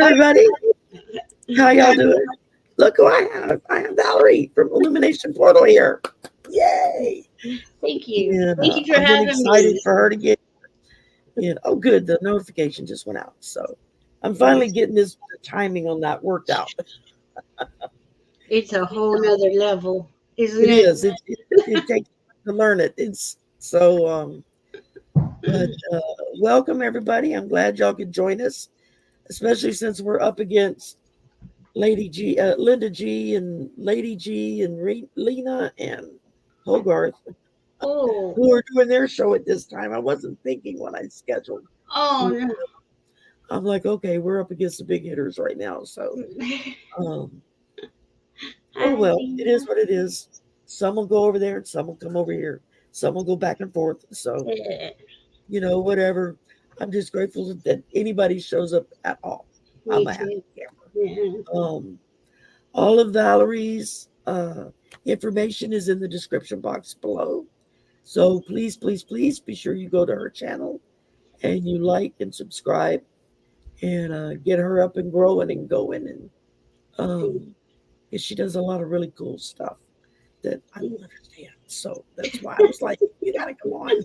everybody. How y'all doing? Look who I have. I have Valerie from Illumination Portal here. Yay! Thank you. And, Thank you for I've having been excited me. for her to get in. Oh, good. The notification just went out. So I'm finally getting this timing on that worked out. It's a whole nother level, isn't It it? is. It takes time to learn it. It's so but welcome everybody. I'm glad y'all could join us, especially since we're up against Lady G, Linda G, and Lady G, and Lena and Hogarth, Oh, who are doing their show at this time. I wasn't thinking when I scheduled. oh no. I'm like, okay, we're up against the big hitters right now. So, um, oh Hi, well, it Gina. is what it is. Some will go over there, and some will come over here. Some will go back and forth. So, Yeah, whatever. I'm just grateful that anybody shows up at all. I'm me a happy too. camper. Yeah. All of Valerie's information is in the description box below. So please, please, please be sure you go to her channel and you like and subscribe and get her up and growing and going. And um, 'cause she does a lot of really cool stuff that I don't understand. So that's why I was like, you got to come on.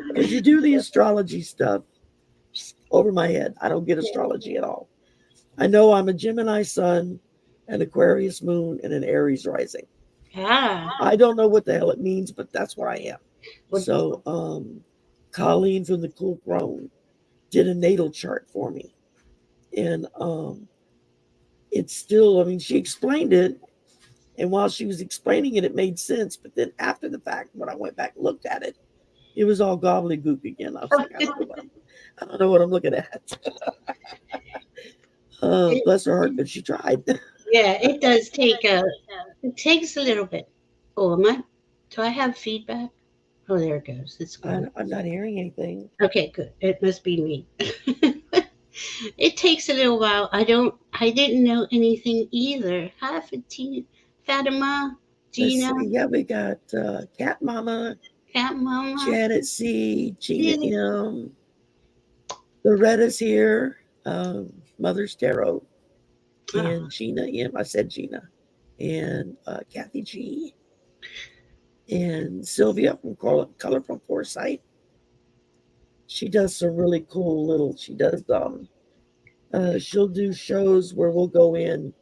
Because you do the astrology stuff over my head. I don't get astrology at all. I know I'm a Gemini sun, an Aquarius moon, and an Aries rising. Ah, I don't know what the hell it means, but that's what I am. well, So, Colleen from the Cool Crone did a natal chart for me, and it's still. I mean, she explained it, and while she was explaining it, it made sense. But then after the fact, when I went back and looked at it, it was all gobbledygook again. I was like, I don't know what I'm looking at. Bless her heart, but she tried. yeah, it does take it takes a little bit. Oh, do I have feedback? Oh, there it goes. It's gone. I'm not hearing anything. Okay, good. It must be me. It takes a little while. I didn't know anything either. Hi, Fatima, Let's Gina, see. Yeah, we got Cat Mama, Cat Mama. Janet C, Gina Really? M, Loretta's here, Mother's Tarot, Oh, and Gina M. I said Gina, and Kathy G, and Sylvia from Color from Foresight. She does some really cool little. She does she'll do shows where we'll go in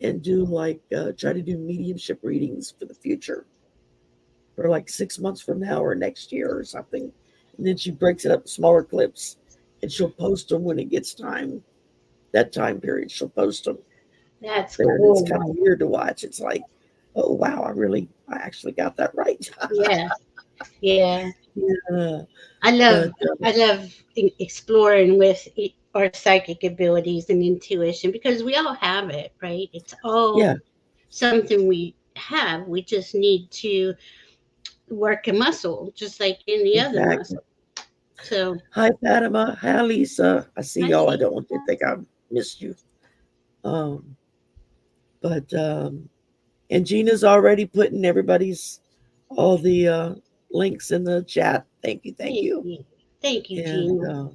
and do like try to do mediumship readings for the future for like 6 months from now or next year or something. And then she breaks it up in smaller clips and she'll post them when it gets time. That time period, she'll post them that's there. And it's cool. kind of weird to watch. It's like, oh, wow, I actually got that right. Yeah, yeah. Yeah. I love But I love exploring with our psychic abilities and intuition because we all have it, right? It's all yeah, something we have. We just need to work a muscle, just like any other exactly. muscle. So Hi, Fatima. Hi, Lisa. I see I y'all. I see. don't want you to think I missed you. Um, but and Gina's already putting everybody's all the links in the chat. Thank you, thank Thank you. you. Thank you, And Gina.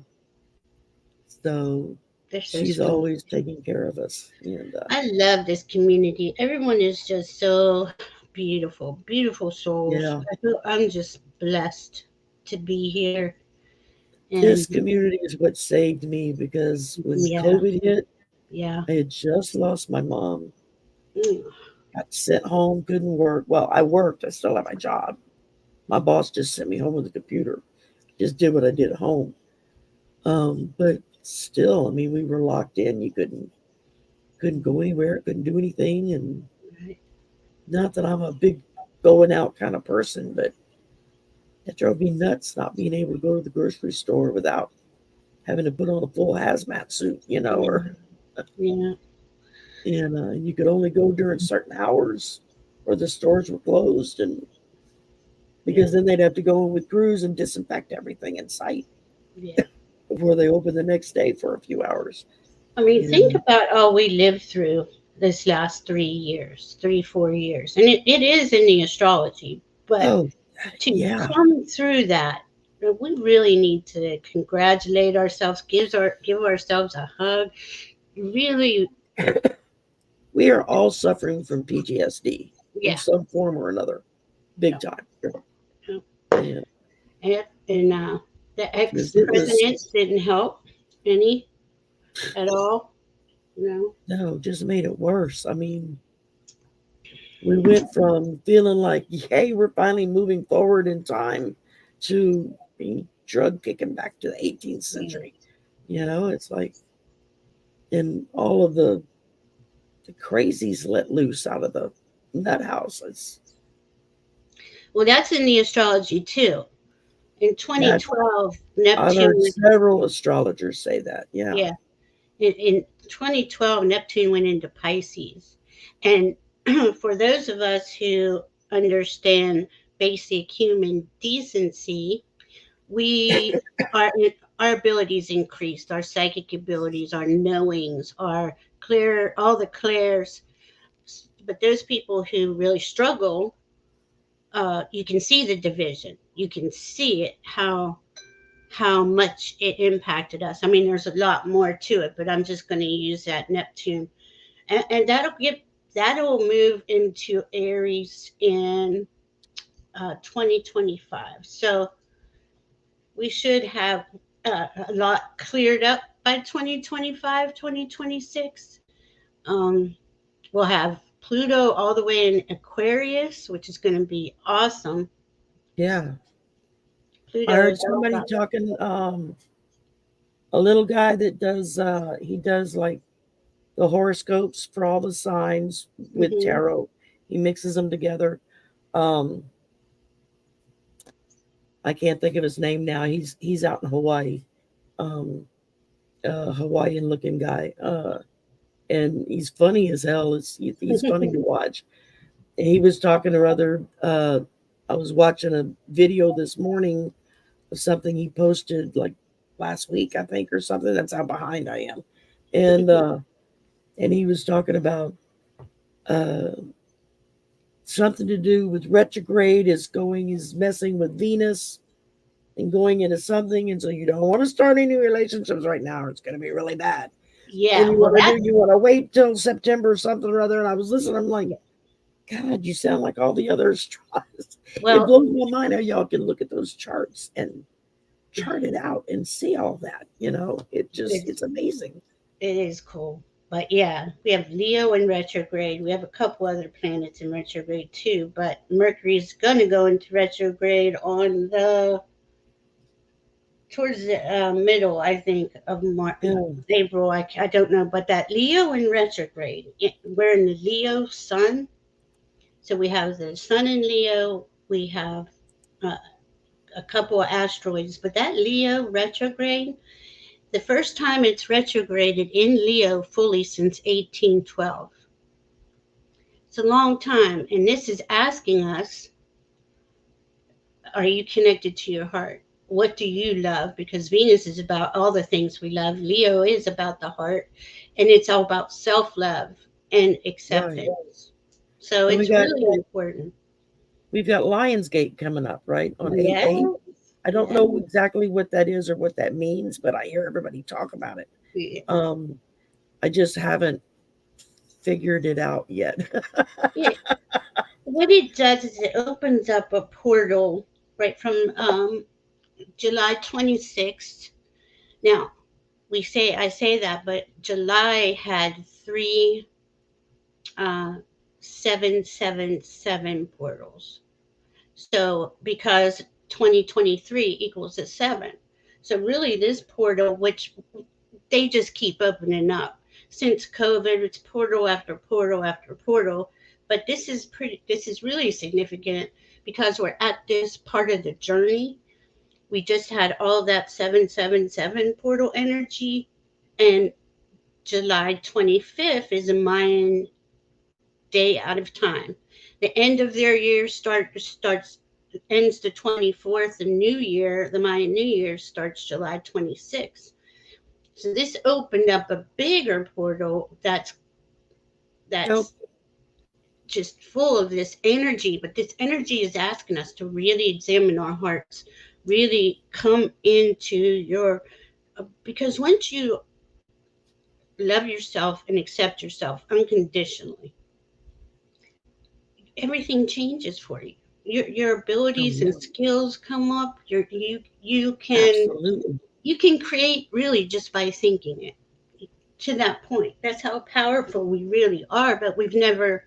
so They're so she's sweet. always taking care of us. And I love this community. Everyone is just so beautiful, beautiful souls. yeah, I'm just blessed to be here. And this community is what saved me because when yeah, COVID hit, yeah. I had just lost my mom. Mm, Got sent home, couldn't work. Well, I worked. I still have my job. My boss just sent me home with a computer. Just did what I did at home. But still, I mean, we were locked in. You couldn't go anywhere, couldn't do anything, and right. not that I'm a big going out kind of person, but it drove me nuts not being able to go to the grocery store without having to put on a full hazmat suit, Yeah, or yeah, and you could only go during certain hours, or the stores were closed, and yeah, because then they'd have to go in with crews and disinfect everything in sight yeah. before they open the next day for a few hours. I mean, think And about all we lived through this last 3 years, 4 years. And it is in the astrology, but oh to yeah, come through that We really need to congratulate ourselves, give ourselves a hug. Really, We are all suffering from PTSD in yeah. some form or another, big time. Yeah, And the because it was ex-presidents didn't help any at all. No. no, just made it worse. I mean, we went from feeling like, hey, we're finally moving forward in time to being drug kicking back to the 18th Yeah. century. It's like, and all of the crazies let loose out of the nut house. Well, that's in the astrology too. In That 2012, I've heard Neptune, several astrologers say that. Yeah, yeah, in 2012, Neptune went into Pisces. And for those of us who understand basic human decency, we our our abilities increased, our psychic abilities, our knowings, our clear, all the clairs. But those people who really struggle, you can see the division. You can see it, how much it impacted us. I mean, there's a lot more to it, but I'm just going to use that Neptune, and that'll move into Aries in 2025. So we should have a lot cleared up by 2025, 2026. Um, we'll have Pluto all the way in Aquarius, which is going to be awesome. yeah. I Pluto heard is all somebody about. talking, a little guy that does, he does like the horoscopes for all the signs with Hmm. tarot. He mixes them together. Um, I can't think of his name now. He's out in Hawaii. Um, Hawaiian looking guy. And he's funny as hell. He's funny to watch. And he was talking to other. I was watching a video this morning of something he posted like last week, I think, or something. That's how behind I am. And and he was talking about uh, something to do with retrograde is messing with Venus and going into something, and so you don't want to start any relationships right now, or it's going to be really bad. And Yeah, well, you want to wait till September or something or other. And I was listening, I'm like, yeah, God, you sound like all the other astrologers. It well, blows my mind how y'all can look at those charts and chart it out and see all that. it's It's amazing. it is cool. But yeah, we have Leo in retrograde. We have a couple other planets in retrograde too. But Mercury's gonna go into retrograde on the towards the middle, I think, of Yeah, April. I don't know, but that Leo in retrograde. We're in the Leo Sun, so we have the Sun in Leo. We have uh, a couple of asteroids, but that Leo retrograde, the first time it's retrograded in Leo fully since 1812. It's a long time, and this is asking us, are you connected to your heart? What do you love? Because Venus is about all the things we love. Leo is about the heart, and it's all about self love and right. acceptance. So And it's really important. we've got Lionsgate coming up, right? On 8/8. Yes, I don't yes, know exactly what that is or what that means, but I hear everybody talk about it. yeah. Um, I just haven't figured it out yet. Yeah. What it does is it opens up a portal right from July 26th. Now, I say that, but July had three uh, 777 portals. So because 2023 equals a seven. So really this portal, which they just keep opening up. Since COVID, it's portal after portal after portal. But this is really significant because we're at this part of the journey. We just had all that 777 portal energy, and July 25th is a Mayan day out of time. The end of their year starts ends the 24th. The new year, the Mayan New Year, starts July 26th. So this opened up a bigger portal Nope. that's just full of this energy. But this energy is asking us to really examine our hearts. really come into your, because once you love yourself and accept yourself unconditionally, everything changes for you. Your Oh, abilities yeah, and skills come up. You can absolutely. create really just by thinking it to that point. That's how powerful we really are, but we've never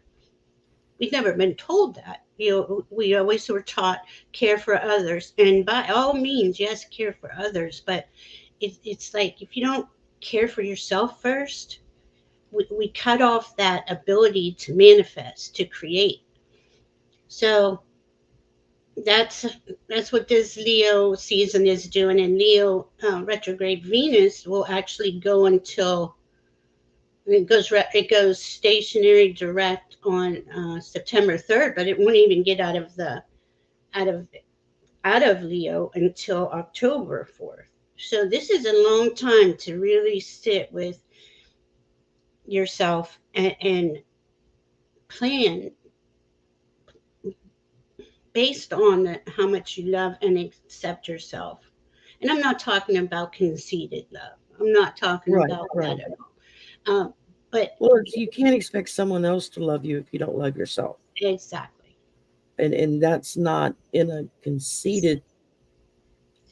been told that. We always were taught care for others, and by all means, yes, care for others. But it's like if you don't care for yourself first, we cut off that ability to manifest, to create. So that's that's what this Leo season is doing, and Leo retrograde Venus will actually go until it goes stationary direct on September 3rd, but it won't even get out of out of Leo until October 4th. So this is a long time to really sit with yourself and plan based on how much you love and accept yourself. And I'm not talking about conceited love. I'm not talking Right, about that right. at all. But Well, you can't expect someone else to love you if you don't love yourself. exactly. And that's not in a conceited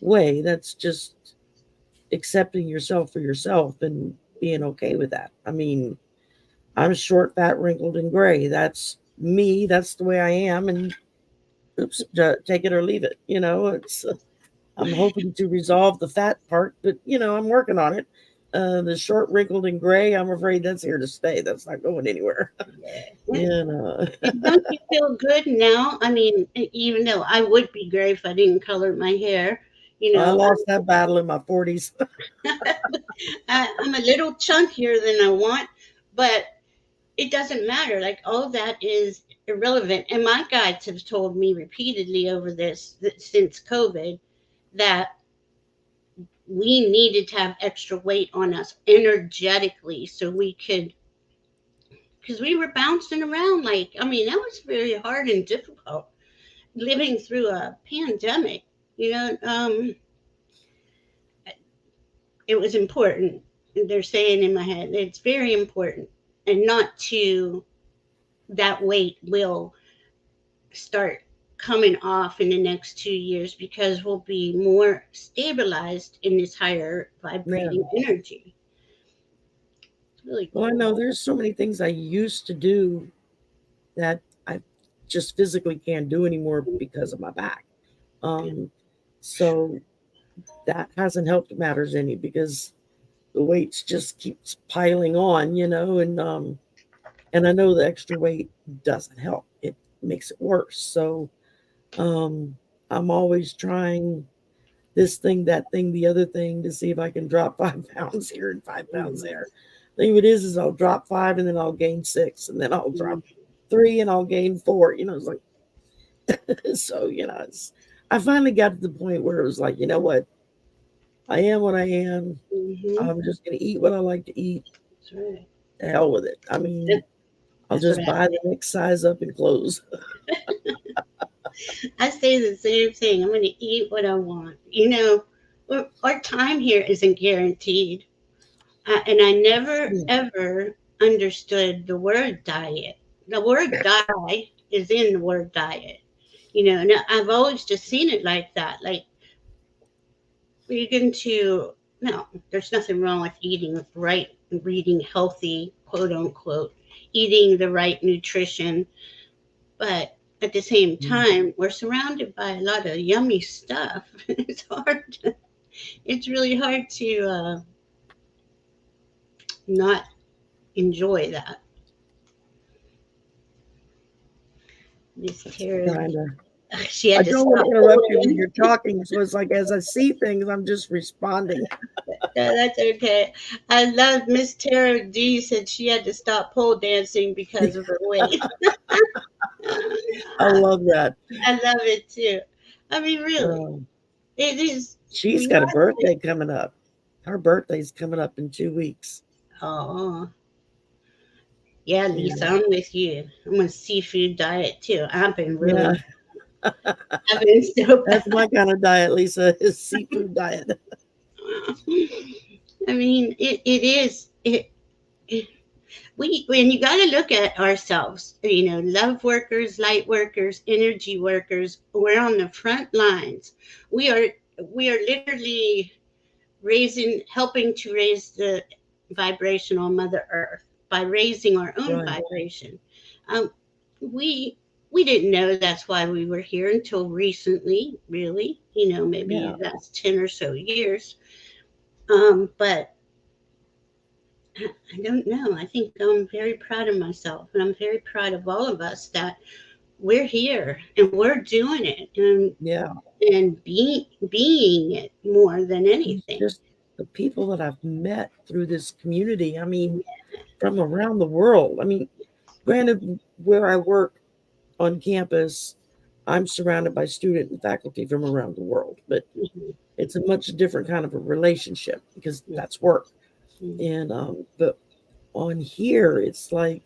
way. That's just accepting yourself for yourself and being okay with that. I mean, I'm short, fat, wrinkled, and gray. That's me. That's the way I am. And oops, take it or leave it. It's I'm hoping to resolve the fat part, but I'm working on it. The short, wrinkled, and gray, I'm afraid that's here to stay. That's not going anywhere. Yeah. you know, And don't you feel good now? I mean, even though I would be gray if I didn't color my hair, you I know, lost that battle in my 40s. I'm a little chunkier than I want, but it doesn't matter. Like all that is irrelevant. And my guides have told me repeatedly over this since COVID that we needed to have extra weight on us energetically so we could, because we were bouncing around. Like, I mean, that was very hard and difficult living through a pandemic. You know, it was important. They're saying in my head, it's very important, and not to, that weight will start coming off in the next 2 years because we'll be more stabilized in this higher Yeah. vibrating energy. It's really Well, I cool. know there's so many things I used to do that I just physically can't do anymore because of my back. Um, so that hasn't helped matters any because the weights just keeps piling on, and I know the extra weight doesn't help. It makes it worse. So um I'm always trying this thing, that thing, the other thing to see if I can drop 5 pounds here and 5 pounds Mhm. there. The thing of it is I'll drop 5 and then I'll gain 6 and then I'll drop 3 and I'll gain 4. It's like so I finally got to the point where it was like, you know what? I am what I am. Mhm. I'm just gonna eat what I like to eat. That's right. The hell with it. I mean, I'll That's what just buy the next size up and clothes. I say the same thing. I'm going to eat what I want. You know, our time here isn't guaranteed. And I never, Yeah. ever understood the word diet. The word die is in the word diet. You know, and I've always just seen it like that. Like, we're going to, no, there's nothing wrong with eating right, eating healthy, quote unquote, eating the right nutrition. But at the same Mm. time, we're surrounded by a lot of yummy stuff. It's hard. It's really hard to not enjoy that. Miss Tara, Trying to she I had to don't want stop to interrupt you when holding. you're talking. So it's like as I see things, I'm just responding. No, that's okay. I love Miss Tara D said she had to stop pole dancing because of her weight. I love that. I love it too. I mean, really, Um, it is. she's We got a are. birthday coming up. Her birthday's coming up in 2 weeks. Oh, yeah, Yeah, Lisa, I'm with you. I'm on seafood diet too. I've been yeah. really Having so That's my kind of diet, Lisa, is seafood diet. I mean, it is it, we when you got to look at ourselves, love workers, light workers, energy workers. We're on the front lines. We are we are literally helping to raise the vibrational Mother Earth by raising our own Right. vibration. Um, we we didn't know that's why we were here until recently, really. Yeah. Maybe that's 10 or so years. But I don't know. I think I'm very proud of myself, and I'm very proud of all of us that we're here and we're doing it, Yeah. and being it more than And anything. just the people that I've met through this community, I mean, from around the world. I mean, granted, where I work on campus, I'm surrounded by student and faculty from around the world, but Mhm. it's a much different kind of a relationship because that's work. Mhm. And but on here, it's like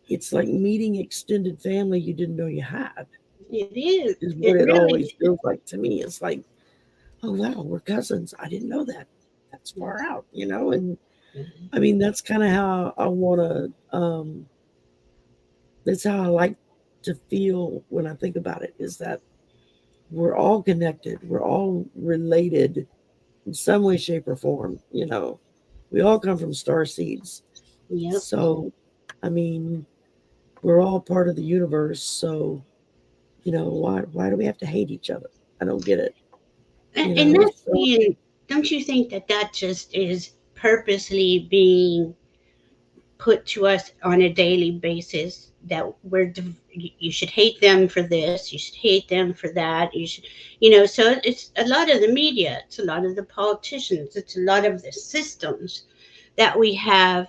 meeting extended family you didn't know you had. It is. Is It what it really always feels like to me. It's like, oh wow, we're cousins. I didn't know that. That's far is. out, And Mhm. I mean, that's kind of how I want to. That's how I like to feel when I think about it. Is that we're all connected. We're all related in some way, shape, or form. We all come from star seeds. Yep. So, I mean, we're all part of the universe. So, why do we have to hate each other? I don't get it. And that's So being. Don't you think that that just is purposely being put to us on a daily basis, that you should hate them for this, you should hate them for that, so it's a lot of the media, it's a lot of the politicians, it's a lot of the systems that we have,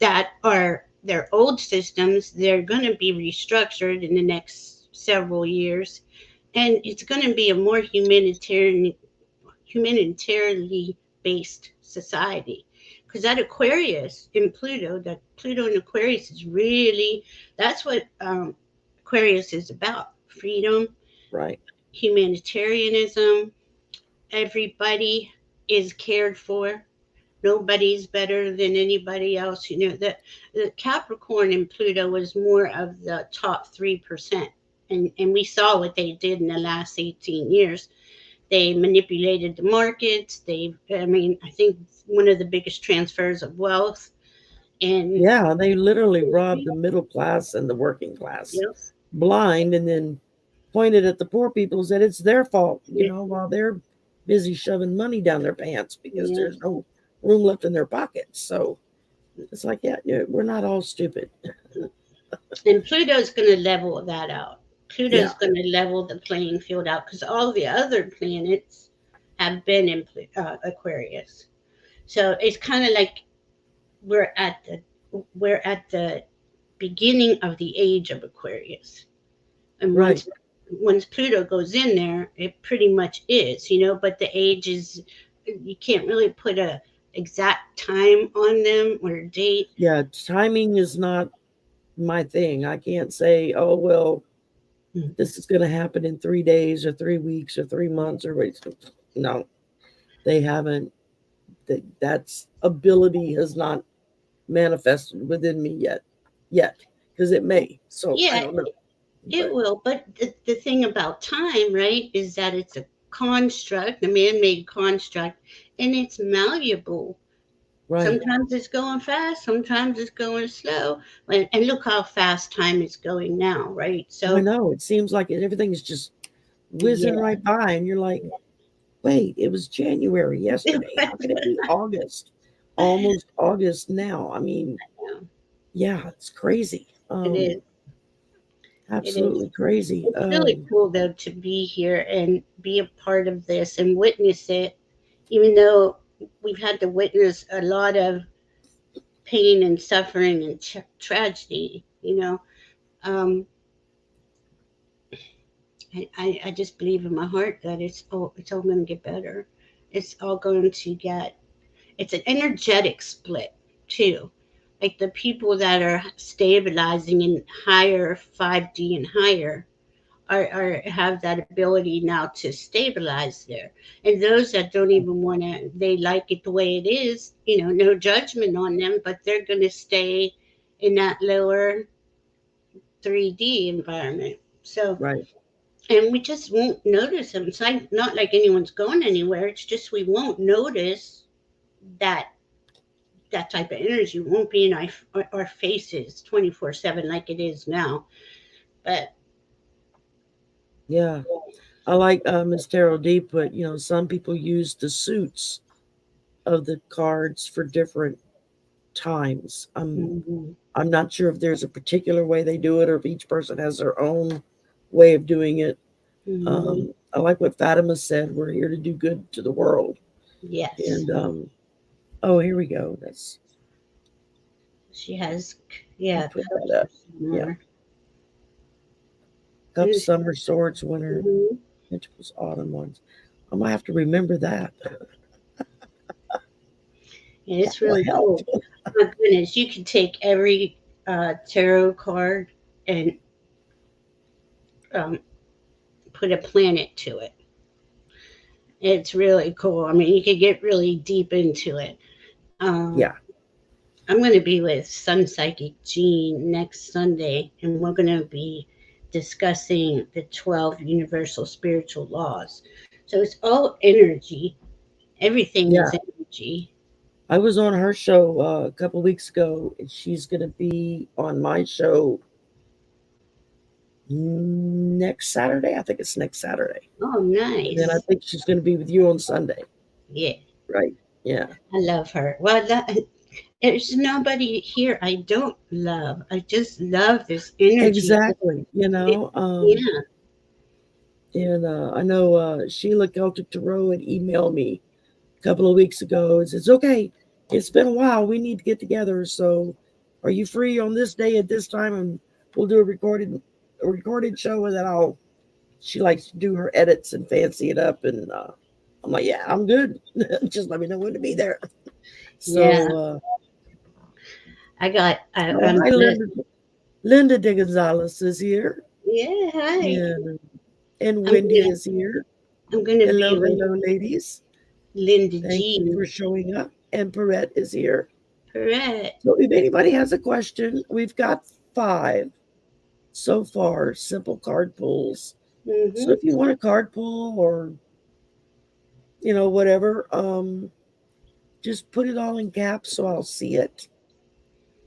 that are their old systems. They're going to be restructured in the next several years, and it's going to be a more humanitarianly based society. Because that Aquarius in Pluto, that Pluto in Aquarius is really, that's what Aquarius is about: freedom, right. humanitarianism. Everybody is cared for. Nobody's better than anybody else. The Capricorn in Pluto was more of the top 3%. And we saw what they did in the last 18 years. They manipulated the markets. I mean, I think one of the biggest transfers of wealth. And Yeah, they literally robbed the middle class and the working class yep, blind and then pointed at the poor people and said it's their fault, yeah, while they're busy shoving money down their pants because yeah. there's no room left in their pockets. So it's like, yeah, we're not all stupid. And Pluto's going to level that out. Yeah, Pluto's going to level the playing field out, because all the other planets have been in Aquarius. So it's kind of like we're at the we're at the beginning of the age of Aquarius. And right. once Pluto goes in there, it pretty much is, but the age is, you can't really put a exact time on them or a date. Yeah, timing is not my thing. I can't say, oh, well, Mm. this is going to happen in 3 days or 3 weeks or 3 months or wait. No, they haven't. That's ability has not manifested within me yet, because it may. So I Yeah, don't know. it But will. But the thing about time, right, is that it's a construct, a man-made construct, and it's malleable. right. Sometimes it's going fast, sometimes it's going slow. And look how fast time is going now, right? I So, know. It seems like everything's just whizzing yeah. right by, and you're like, wait, it was January yesterday. How can it be August? Almost August now. I mean, yeah, it's crazy. It is. It is. Absolutely crazy. It's really cool, though, to be here and be a part of this and witness it, even though we've had to witness a lot of pain and suffering and tragedy. Um, I just believe in my heart that it's all going to get better. It's all going to get. It's an energetic split too. Like the people that are stabilizing in higher 5D and higher are have that ability now to stabilize there. And those that don't even want to, they like it the way it is, no judgment on them, but they're going to stay in that lower 3D environment. So, Right. and we just won't notice them. It's like, not like anyone's going anywhere. It's just we won't notice that that type of energy won't be in our faces 24/7 like it is now. But Yeah. I like Miss Tarot D put, some people use the suits of the cards for different times. mhm, I'm not sure if there's a particular way they do it or if each person has their own way of doing it. mhm, I like what Fatima said. We're here to do good to the world. yes, And oh, here we go. That's she has, I yeah, put cups that or up. Yeah, somewhere. Cup, Summer, Swords, Winter, Mm-hmm. Pentacles, Autumn ones. I might have to remember that. And That it's will really help. cool. My goodness, you can take every tarot card and um, put a planet to it. It's really cool. I mean, you could get really deep into it. Um, Yeah, I'm going to be with Sun Psychic Jean next Sunday, and we're going to be discussing the 12 universal spiritual laws. So it's all energy. Everything yeah. is energy. I was on her show a couple weeks ago, and she's going to be on my show next Saturday. I think it's next Saturday. Oh, And then I nice. think she's going to be with you on Sunday. Yeah, Right. Yeah. I love her. Well, there's nobody here I don't love. I just love this energy. Exactly. Yeah. And I know Sheila Celtic Tarot had emailed me a couple of weeks ago and says, okay, it's been a while. We need to get together. So are you free on this day at this time? And we'll do a recorded show, and then she likes to do her edits and fancy it up. And I'm like, yeah, I'm good. Just let me know when to be there. Yeah. So, oh, I'm hi, good. Linda de Gonzalez is here. Yeah, hi. And I'm Wendy gonna is here. I'm gonna Hello, be with hello, ladies. Linda Thank you G. for showing up. And Perrette is here. Correct. So if anybody has a question, we've got 5 so far, simple card pulls. So Mm-hmm. if you want a card pull or whatever, just put it all in caps so I'll see it.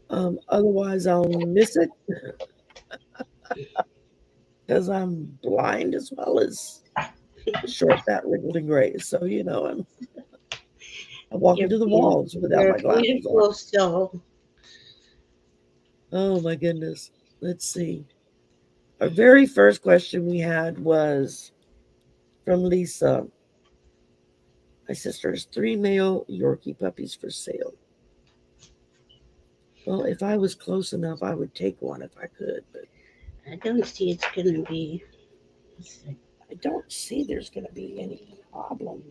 Otherwise I'll miss it because I'm blind as well as short, fat, wrinkled, and gray. So I walk You're into the beautiful. walls without You're my a glasses on. beautiful soul. Oh my goodness. Let's see. Our very first question we had was from Lisa. My sister has 3 male Yorkie puppies for sale. Well, if I was close enough, I would take one if I could, but I don't see it's gonna be. Let's see. I don't see there's going to be any problem.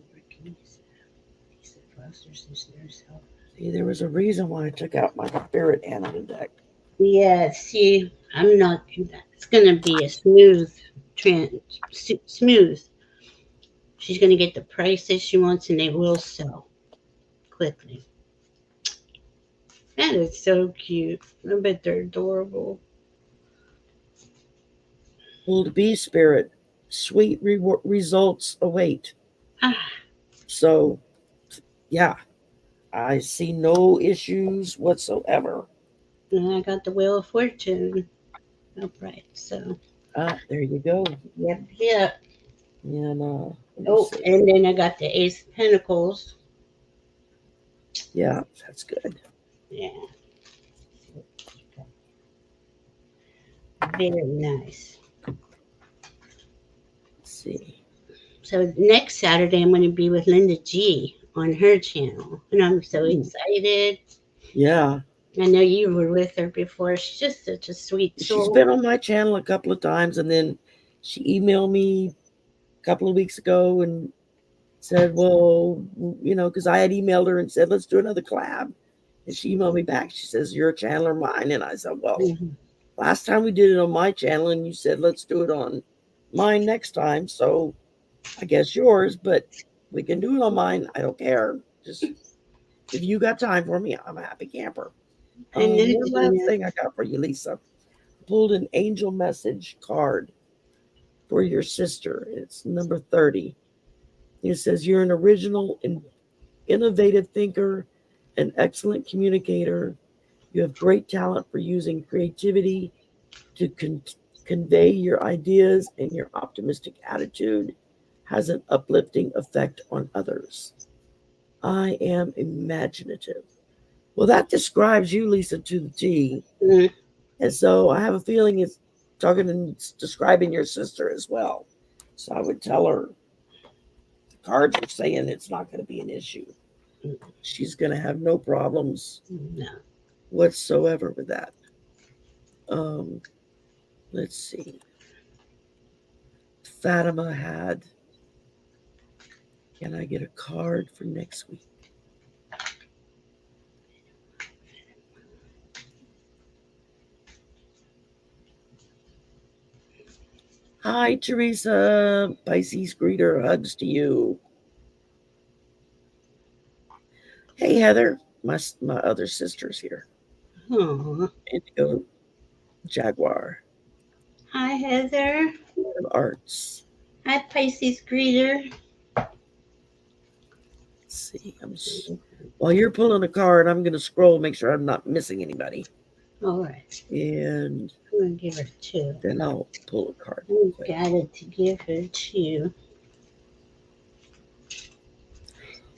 See, there was a reason why I took out my spirit animal deck. Yeah, see, I'm not. It's gonna be a smooth trend. Smooth. She's gonna get the prices she wants, and they will sell quickly. That is so cute. I bet they're adorable. Pulled bee spirit. Sweet results await. Ah, So, yeah, I see no issues whatsoever. and I got the Wheel of Fortune upright. So, There you go. yep, yep. And let me Oh, see. and then I got the Ace of Pentacles. Yeah, that's good. Yeah, very nice. Let's see. So next Saturday, I'm going to be with Linda G on her channel, and I'm so Ooh, excited. yeah, I know you were with her before. She's just such a sweet she's soul. been on my channel a couple of times, and then she emailed me a couple of weeks ago and said, well, because I had emailed her and said, let's do another collab. And she emailed me back. She says, your channel or mine? And I said, well, Mhm. last time we did it on my channel, and you said, let's do it on mine next time, so I guess yours, but we can do it on mine. I don't care. Just if you got time for me, I'm a happy camper. I know, One last Gina. thing I got for you, Lisa. Pulled an angel message card for your sister. It's number 30. It says, you're an original and innovative thinker, an excellent communicator. You have great talent for using creativity to convey your ideas, and your optimistic attitude has an uplifting effect on others. I am imaginative. Well, that describes you, Lisa, to the T. Mm, And so I have a feeling it's talking and describing your sister as well. So I would tell her the cards are saying it's not going to be an issue. She's going to have no problems no. whatsoever with that. Um, let's see. Fatima had, can I get a card for next week? Hi, Teresa. Pisces greeter, hugs to you. Hey, Heather. My other sister's here. Aw. Indigo Jaguar. Hi, Heather. Arts. Hi, Pisces greeter. Let's see. While you're pulling a card, I'm going to scroll, make sure I'm not missing anybody. All right. And I'm going to give her two. then I'll pull a card. We got it to give her two.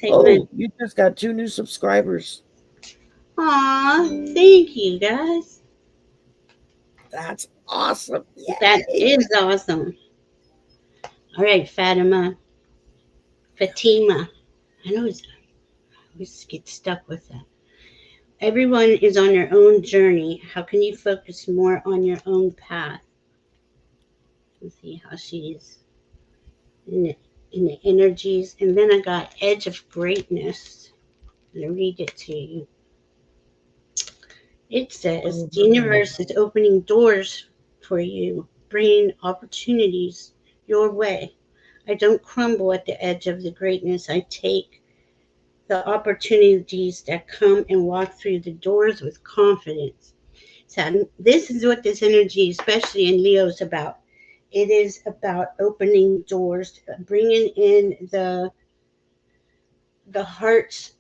Oh, you just got 2 new subscribers. Aw, thank you, guys. That's awesome. Yay. That is awesome. All right, Fatima. Fatima. I always get stuck with that. Everyone is on their own journey. How can you focus more on your own path? Let's see how she's in the energies. And then I got Edge of Greatness. I'm going to read it to you. It says, the universe is opening doors for you, bringing opportunities your way. I don't crumble at the edge of the greatness. I take the opportunities that come and walk through the doors with confidence. So this is what this energy, especially in Leo, is about. It is about opening doors, bringing in the heart's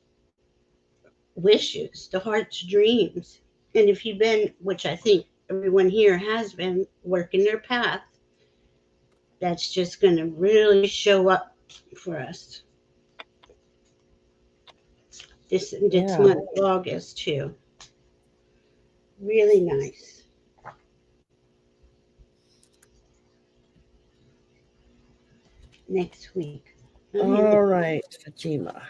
wishes, the heart's dreams. And if you've been, which I think everyone here has been, working their path, that's just going to really show up for us this month of August too. Really nice. Next week. All right, Fatima.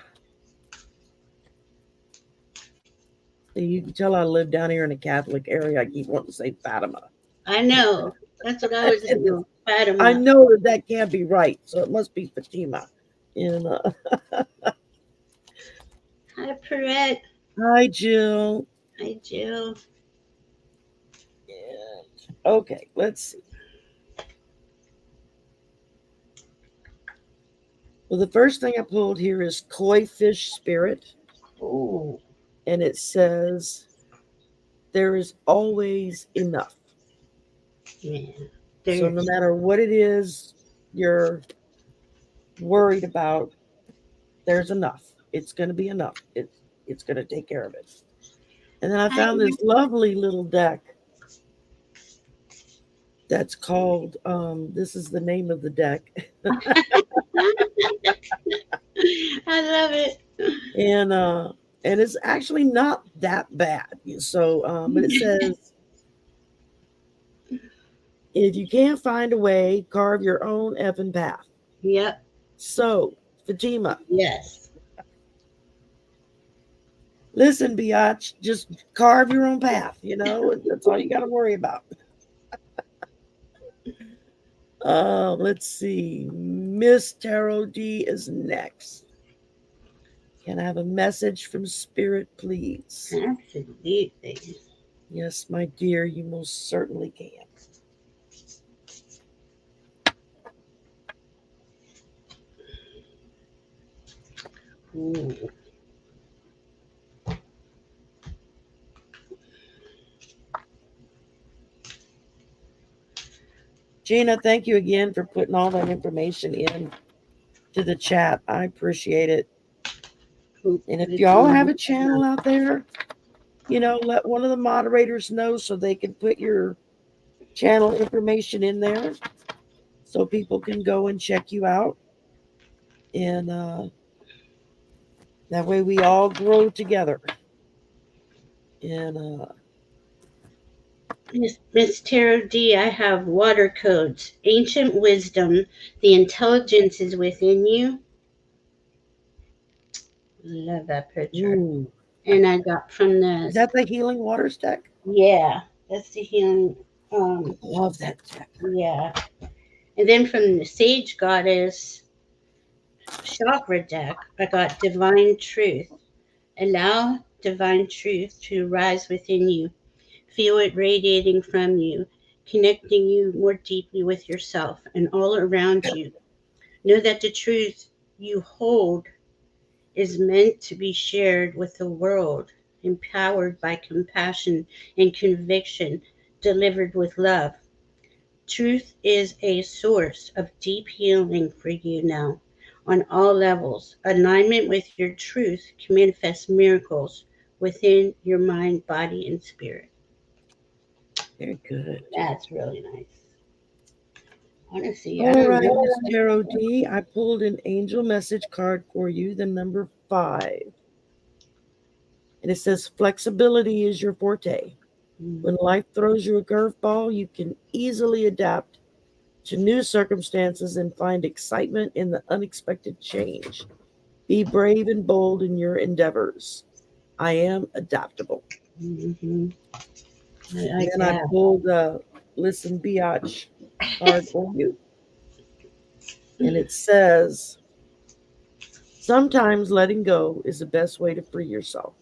You can tell I live down here in a Catholic area. I keep wanting to say Fatima. I know. That's what I was doing. Fatima. I know that can't be right, so it must be Fatima. And, Hi, Perrette. Hi, Jill. Hi, Jill. And, okay, let's see. Well, the first thing I pulled here is Koi Fish Spirit. Oh. And it says, there is always enough. Yeah. So no matter what it is you're worried about, there's enough. It's going to be enough. It's going to take care of it. And then I found this lovely little deck that's called, this is the name of the deck. I love it. And it's actually not that bad. So, but it says, if you can't find a way, carve your own effing path. Yep. So, Fatima. Yes. Listen, biatch, just carve your own path. That's all you got to worry about. Let's see. Miss Tarot D is next. Can I have a message from Spirit, please? Absolutely. Yes, my dear, you most certainly can. Ooh. Gina, thank you again for putting all that information in to the chat. I appreciate it. And if y'all have a channel out there, let one of the moderators know so they can put your channel information in there so people can go and check you out. And that way we all grow together. And Miss Tarot D, I have water codes, ancient wisdom, the intelligence is within you. Love that picture. ooh, And I got from is the, that the Healing Waters deck? yeah, that's the healing. I love that deck. Yeah. And then from the Sage Goddess chakra deck, I got divine truth. Allow divine truth to rise within you. Feel it radiating from you, connecting you more deeply with yourself and all around you. Know that the truth you hold is meant to be shared with the world, empowered by compassion and conviction, delivered with love. Truth is a source of deep healing for you now on all levels. Alignment with your truth can manifest miracles within your mind, body, and spirit. Very good. That's really nice. Honestly, I All don't right, know. Miss Tarot D, I pulled an angel message card for you, the number 5. And it says flexibility is your forte. When life throws you a curveball, you can easily adapt to new circumstances and find excitement in the unexpected change. Be brave and bold in your endeavors. I am adaptable. Mm-hmm. I And like then I that. pulled a Listen Biatch card for you. And it says, sometimes letting go is the best way to free yourself.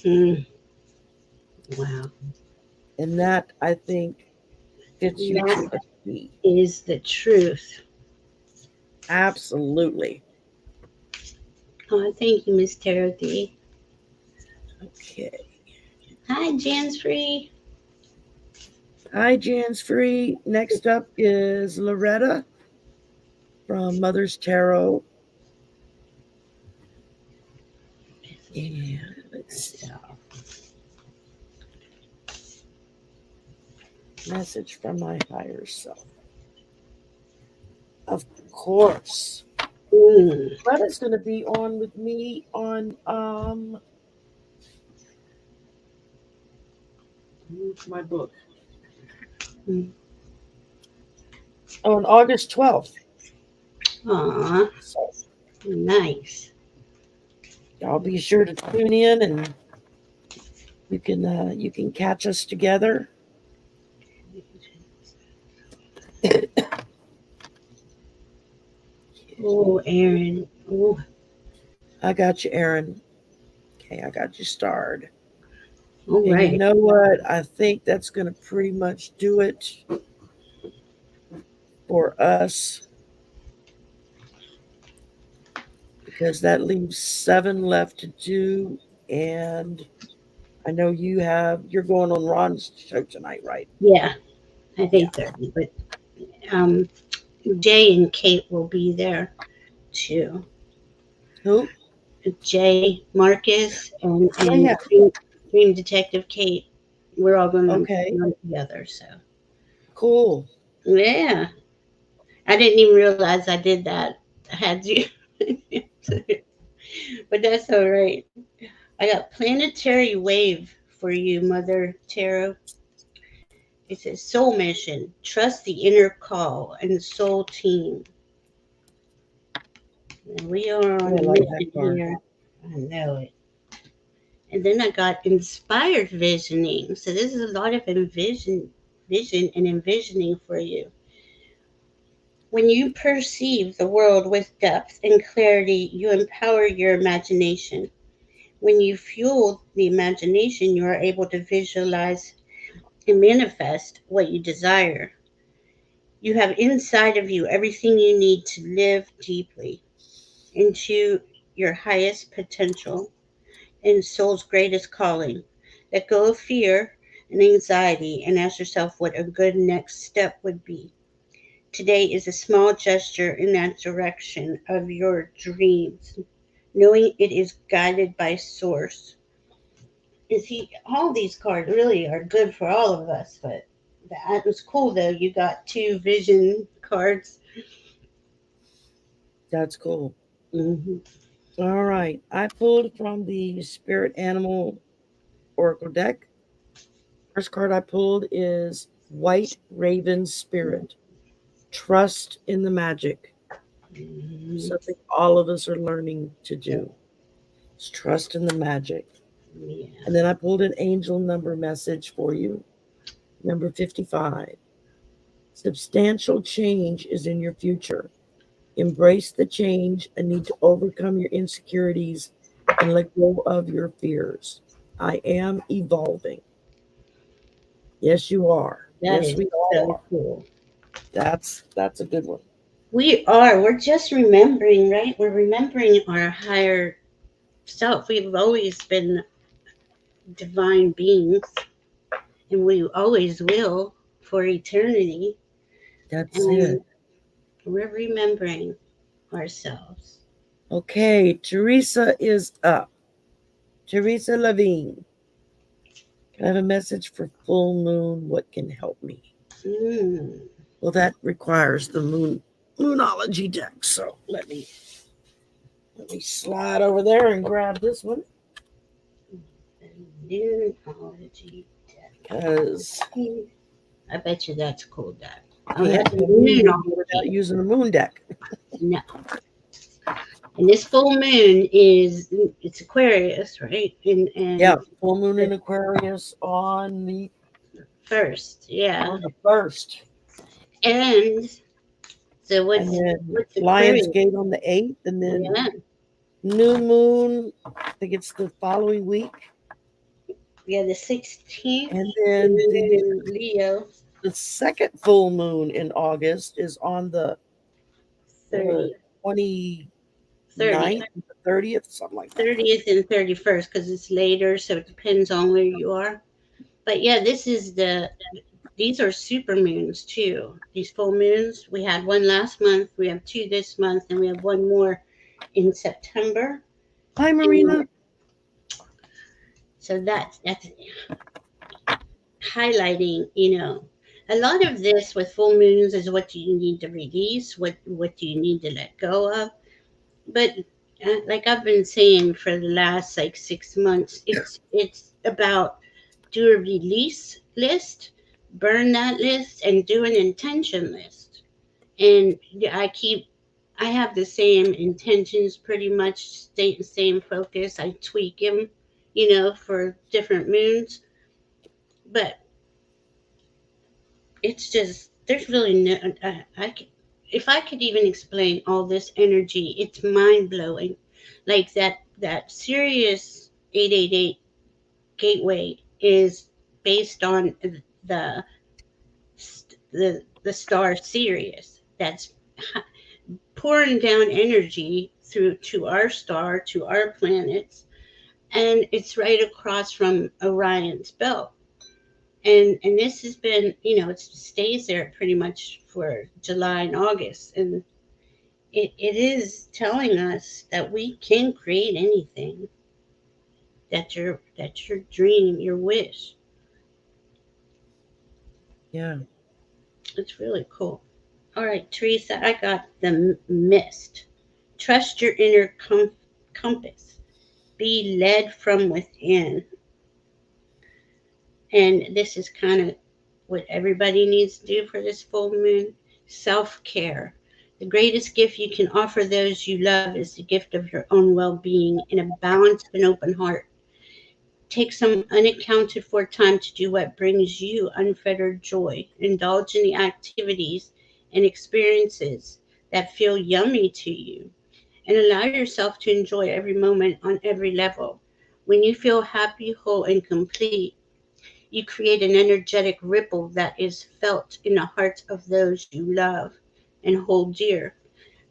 Mm. Wow. And that, I think, fits you to That a T. is the truth. Absolutely. Oh, thank you, Miss Tarot D. Okay. Hi, Jan's Free. Hi, Jan's Free. Next up is Loretta from Mother's Tarot. And let's see. Message from my higher self. Of course. Loretta's going to be on with me on my book on August 12th. Aw, So nice. y'all be sure to tune in, and you can catch us together. Oh, Aaron. Oh, I got you, Aaron. Okay, I got you starred. all And you right. know what? I think that's going to pretty much do it for us, because that leaves 7 left to do. And I know you're going on Ron's show tonight, right? Yeah, I Yeah. think so. But um, Jay and Kate will be there too. Who? Jay, Marcus, and Oh, yeah. Dream Detective Kate. We're all going to Okay. run together. So Cool. yeah, I didn't even realize I did that. I had you, but that's all right. I got planetary wave for you, Mother Tarot. It says soul mission, trust the inner call and soul team. And we are Oh, on I a like that mission card. here. I know it. And then I got inspired visioning. So this is a lot of vision and envisioning for you. When you perceive the world with depth and clarity, you empower your imagination. When you fuel the imagination, you are able to visualize and manifest what you desire. You have inside of you everything you need to live deeply into your highest potential and soul's greatest calling. Let go of fear and anxiety and ask yourself what a good next step would be. Today is a small gesture in that direction of your dreams, knowing it is guided by Source. You see, all these cards really are good for all of us, but that was cool though. You got two vision cards. That's cool. Hmm. All right. I pulled from the Spirit Animal Oracle deck. First card I pulled is White Raven Spirit. Trust in the magic. Hmm. Something all of us are learning to do. Is trust in the magic. Yeah. And then I pulled an angel number message for you. Number 55. Substantial change is in your future. Embrace the change and need to overcome your insecurities and let go of your fears. I am evolving. Yes, you are. That Yes, is we all so are. cool. That's a good one. We are. We're just remembering, right? We're remembering our higher self. We've always been divine beings, and we always will for eternity. That's And it. we're remembering ourselves. Okay, Teresa is up. Teresa Levine. Can I have a message for full moon? What can help me? Mm. Well, that requires the moonology deck. So let me slide over there and grab this one Numerology deck. because I bet you that's cool, Dad. I Oh, can't that's do a moon reading without numerology. using a moon deck. No. And this full moon is it's Aquarius, right? And Yeah, full moon the in Aquarius first, yeah. on the first, And so and then what's Lion's Aquarius? Gate on the 8th, and then Yeah, new moon. I think it's the following week, yeah, the 16th, and and then then Leo the second full moon in August is on the 30, 29th, 30th, the 30th, something like that. 30th and 31st because it's later, so it depends on where you are. But yeah, these are super moons too. These full moons. We had one last month. We have two this month, and we have one more in September. Hi, And Marina. so that's highlighting. A lot of this with full moons is what do you need to release, what do you need to let go of. But like I've been saying for the last like 6 months, it's about do a release list, burn that list, and do an intention list. And yeah, I have the same intentions, pretty much stay the same focus. I tweak them, for different moons, but it's just there's really no. If I could even explain all this energy, it's mind blowing. Like that Sirius 888 gateway is based on the the star Sirius. That's pouring down energy through to our star, to our planets, and it's right across from Orion's belt. And this has been, it stays there pretty much for July and August, and it is telling us that we can create anything that's your dream, your wish. Yeah. It's really cool. All right, Teresa, I got the mist. Trust your inner compass. Be led from within. And this is kind of what everybody needs to do for this full moon. Self care. The greatest gift you can offer those you love is the gift of your own well being in a balanced and open heart. Take some unaccounted for time to do what brings you unfettered joy. Indulge in the activities and experiences that feel yummy to you, and allow yourself to enjoy every moment on every level. When you feel happy, whole, and complete, you create an energetic ripple that is felt in the hearts of those you love and hold dear.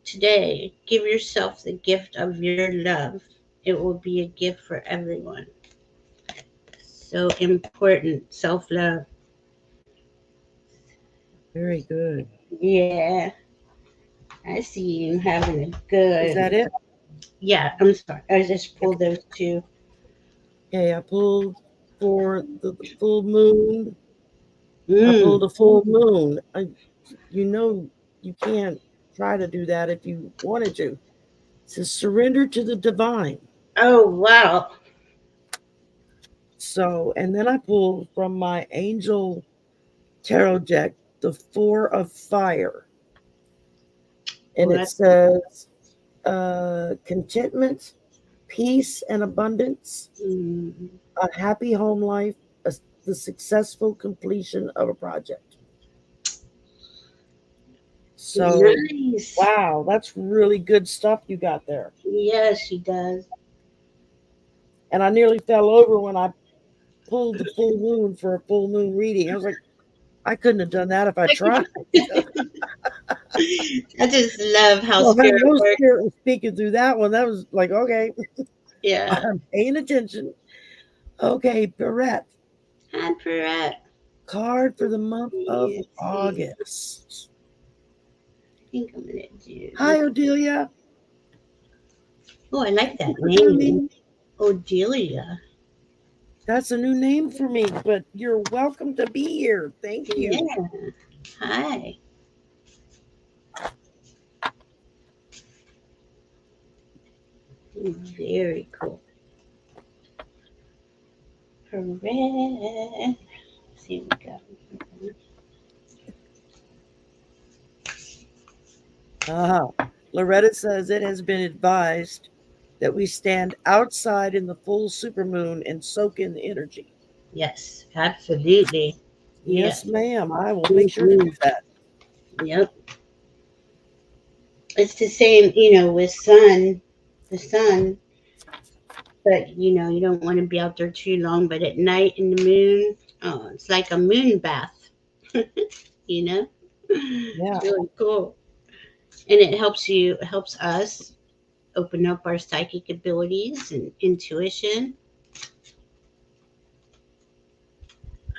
Today, give yourself the gift of your love. It will be a gift for everyone. So important, self love. Very good. Yeah, I see you having a Is good. that it? Yeah, I'm sorry. I just pulled those two. Okay, I pulled for the full moon. I Mm. pulled a full moon. You know, you can't try to do that if you wanted to. It says surrender to the divine. Oh, wow. So, and then I pulled from my angel tarot deck the Four of Fire, and Well, it says contentment, peace, and abundance, mm, a happy home life, the successful completion of a project. So, nice. wow, that's really good stuff you got there. Yes, she does. And I nearly fell over when I pulled the full moon for a full moon reading. I was like, I couldn't have done that if I tried. I just love how Well, I spirit know works. Spirit was speaking through that one. That was like, okay, Yeah. I'm paying attention. Okay, Barrette, Hi, Perrette. card for the month of Let's see. August. I think I'm gonna do. Hi, Odelia. Oh, I like that For name, coming. Odelia. That's a new name for me, but you're welcome to be here. Thank you. Yeah. Hi. Very cool. Perrette. See what we got. Loretta says it has been advised that we stand outside in the full supermoon and soak in the energy. Yes, absolutely. Yes. Yes, ma'am. I will make sure to do Mhm. that. Yep. It's the same, with the sun, but you don't want to be out there too long. But at night in the moon, oh, it's like a moon bath, you know? Yeah. It's really cool. And it helps us open up our psychic abilities and intuition.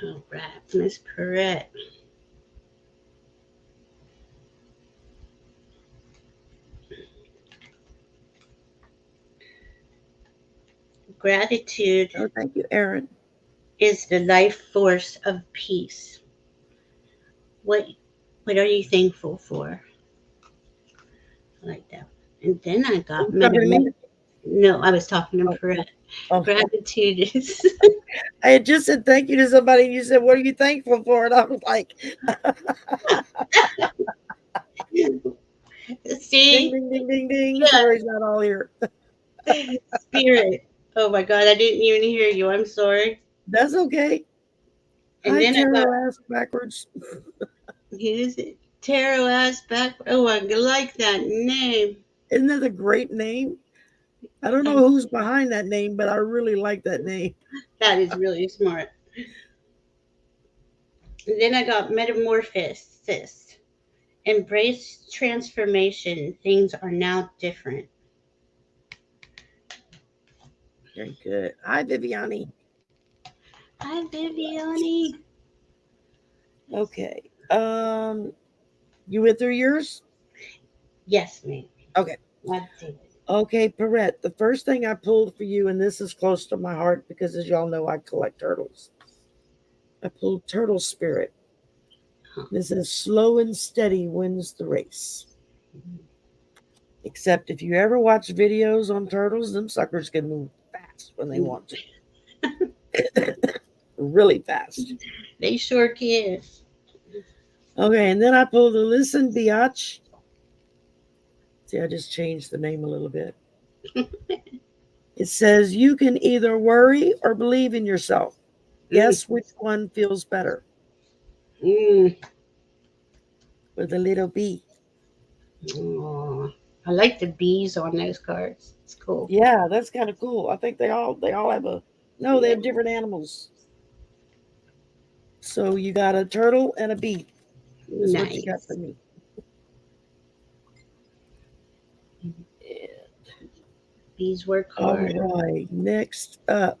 All right, Miss Perrette. Gratitude Oh, thank you, Aaron. is the life force of peace. What what are you thankful for? I like that. And then I Are got you talking to me? no, I was talking to Oh, Perrette. oh. Gratitude is I had just said thank you to somebody, and you said, "What are you thankful for?" And I was like, "Ding, see, ding, ding, ding, ding." yeah, Sherry's not all here. spirit. Oh my God, I didn't even hear you. I'm sorry. That's okay. And Hi, then I got tarot ass backwards. who's it? Tarot ass back. Oh, I like that name. Isn't that a great name? I don't Um, know who's behind that name, but I really like that name. that is really smart. And then I got metamorphosis. Embrace transformation. Things are now different. Very good. Hi, Viviani. Hi, Viviani. Okay. You went through yours? Yes, ma'am. Okay. I did. Okay, Perrette. The first thing I pulled for you, and this is close to my heart because, as y'all know, I collect turtles. I pulled Turtle Spirit. This is slow and steady wins the race. Except if you ever watch videos on turtles, them suckers can move fast when they want to. Really fast. They sure can. Okay, and then I pulled the Listen Biatch. See, I just changed the name a little bit. It says you can either worry or believe in yourself. Mm. Guess which one feels better Mm. with a little B. Aw. I like the bees on those cards. It's cool. Yeah, that's kind of cool. I think they all have a no, they Yeah. have different animals. So you got a turtle and a bee. Is what you got Nice. for me. Bees work All hard. right, next up,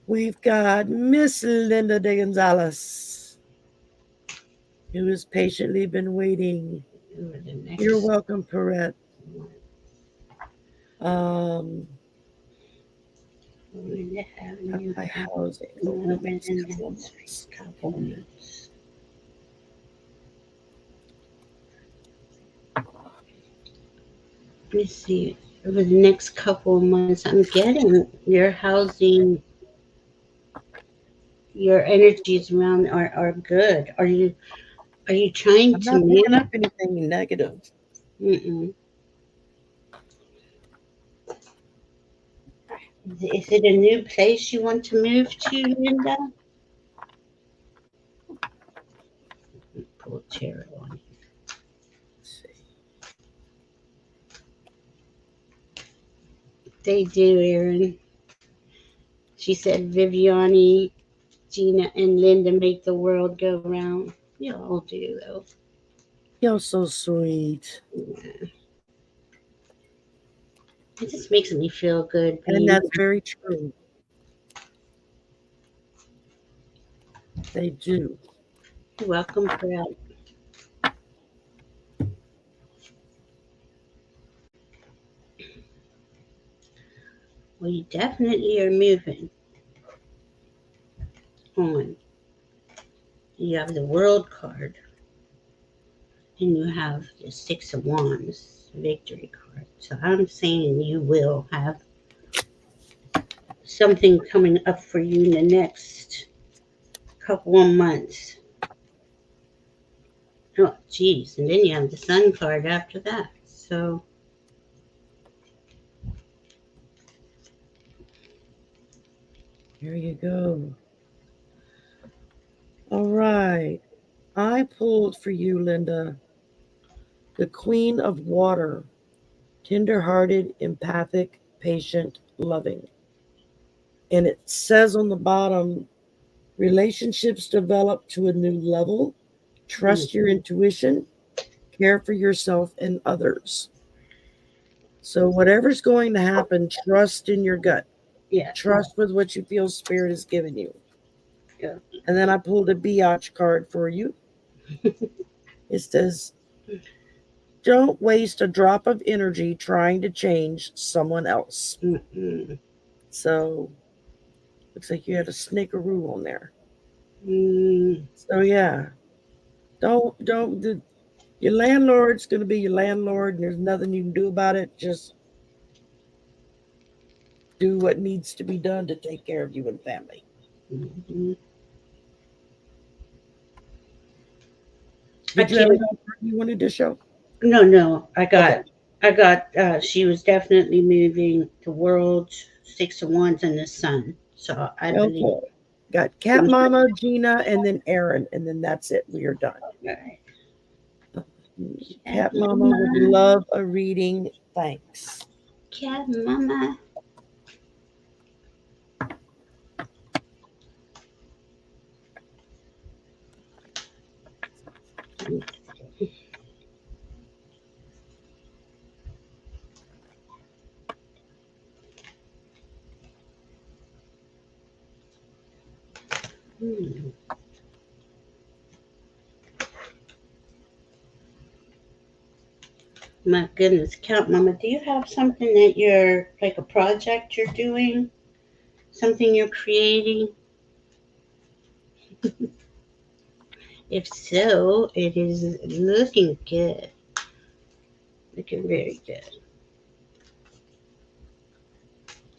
we've got Miss Linda de Gonzalez, who has patiently been waiting. Over the next You're welcome, Perrette. one. Um, Going to have you my housing over over the the next couple of next months. couple months. Let me see. Over the next couple of months, I'm getting your housing, your energies around are good. Are you trying I'm to not picking move? up anything negative. Mm-mm. Is it a new place you want to move to, Linda? Pull tarot on. Let's see. They do, Erin. She said Viviani, Gina, and Linda make the world go round. You all do, though. You're so sweet. Yeah. It just makes me feel good And being that's very true. They do. welcome, Fred. Well, you definitely are moving on. You have the World card, and you have the Six of Wands, Victory card. So I'm saying you will have something coming up for you in the next couple of months. Oh, geez. And then you have the Sun card after that. So, Here you go. All right. I pulled for you, Linda, the Queen of Water, tender-hearted, empathic, patient, loving. And it says on the bottom, relationships develop to a new level. Trust your intuition, care for yourself and others. So, whatever's going to happen, trust in your gut. yeah. Trust with what you feel Spirit has given you. Yeah. And then I pulled a biatch card for you. It says, don't waste a drop of energy trying to change someone else. Mm-mm. So, looks like you had a snickeroo on there. Mm. So, yeah, don't, your landlord's going to be your landlord, and there's nothing you can do about it. Just do what needs to be done to take care of you and family. Mm-hmm. I Did you ever can't. know you wanted to show? No. Okay. I got. She was definitely moving the world, Six of Wands, and the Sun. So I believe. Okay. Got Cat Mama, Gina, and then Aaron, and then that's it. We are done. Right. Cat Mama would love a reading. Thanks. Cat Mama. Hmm. My goodness, Cat Mama, do you have something that you're like a project you're doing? Something you're creating? If so, it is looking good. Looking very good.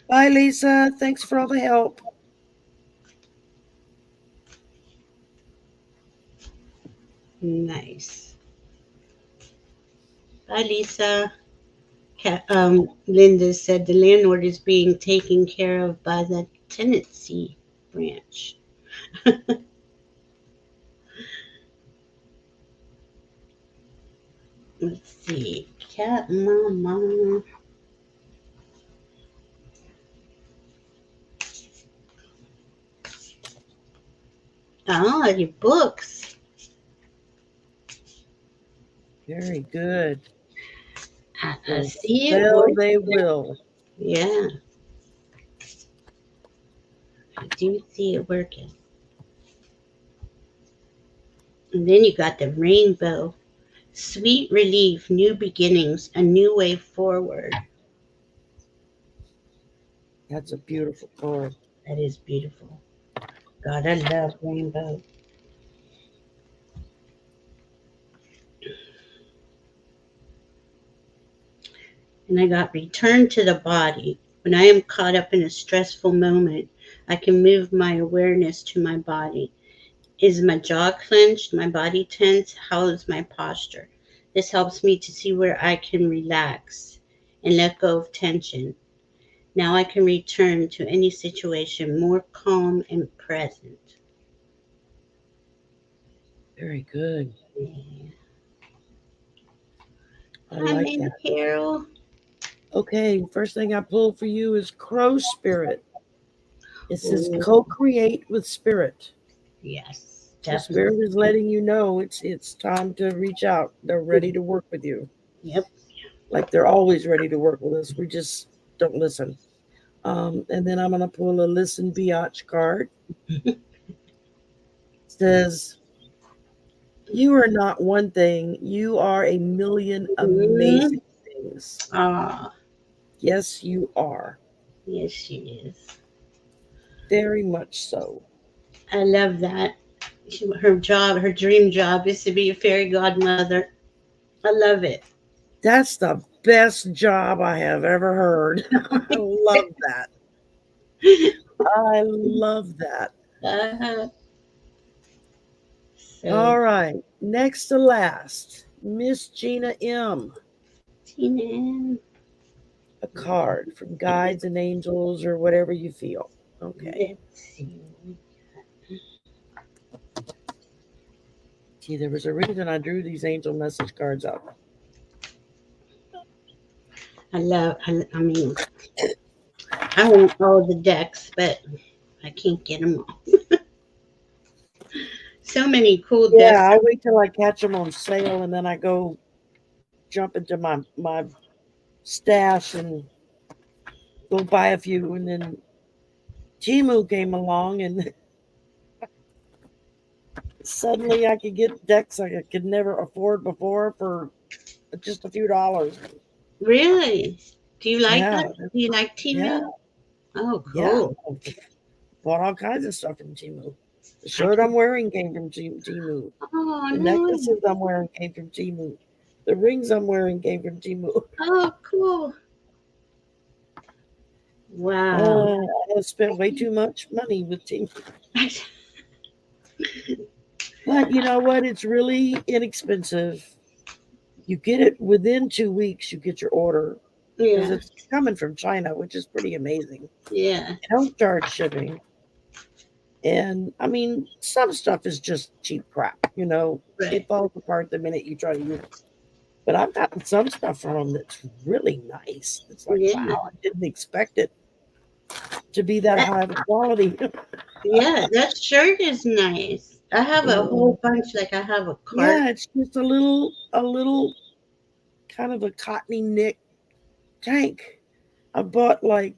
Bye, Lisa. Thanks for all the help. Nice. Bye, Lisa. Linda said the landlord is being taken care of by the tenancy branch. Let's see. Cat Mama. Ah, your books. Very good. I see it Well, working. they will. Yeah, I do see it working. And then you got the rainbow. Sweet relief, new beginnings, a new way forward. That's a beautiful card. That is beautiful. God, I love rainbow. And I got return to the body. When I am caught up in a stressful moment, I can move my awareness to my body. Is my jaw clenched? My body tense? How is my posture? This helps me to see where I can relax and let go of tension. Now I can return to any situation more calm and present. Very good. Yeah. I Hi, like Mandy that. Carol. Okay, first thing I pulled for you is Crow Spirit. It says Ooh, co-create with Spirit. yes, So Spirit definitely. is letting you know it's time to reach out. They're ready to work with you. Yep. Like they're always ready to work with us. We just don't listen. And then I'm gonna pull a listen biatch card. It says you are not one thing, you are a million Mm-hmm. amazing things. Ah, Yes, you are. yes, she is. Very much so. I love that. Her job, her dream job, is to be a fairy godmother. I love it. That's the best job I have ever heard. I love that. I love that. uh, so, All right. Next to last, Miss Gina M. Tina, A card from guides and angels or whatever you feel. Okay. let's see. See, there was a reason I drew these angel message cards up. I mean, I want all the decks, but I can't get them all. So many cool decks. Yeah, I wait till I catch them on sale and then I go jump into my stash and go buy a few. And then Timu came along and suddenly I could get decks I could never afford before for just a few dollars. Really? Do you like Yeah, that? Do you like yeah, Timu? Oh, yeah. cool. Bought all kinds of stuff from Timu. The I shirt can. I'm wearing came from Timu. Oh, The no. necklaces I'm wearing came from Timu. The rings I'm wearing came from Timu. Oh, cool. Wow. I have spent way too much money with Timu. But you know what? It's really inexpensive. You get it within 2 weeks, you get your order because Yeah, it's coming from China, which is pretty amazing. yeah. They don't charge shipping. And I mean, some stuff is just cheap crap. Right. It falls apart the minute you try to use it. But I've gotten some stuff from them that's really nice. It's like, Yeah. wow, I didn't expect it to be that That, high of quality. yeah, that shirt is nice. I have a And, whole bunch, like I have a cart. yeah, it's just a little kind of a cottony knit tank. I bought like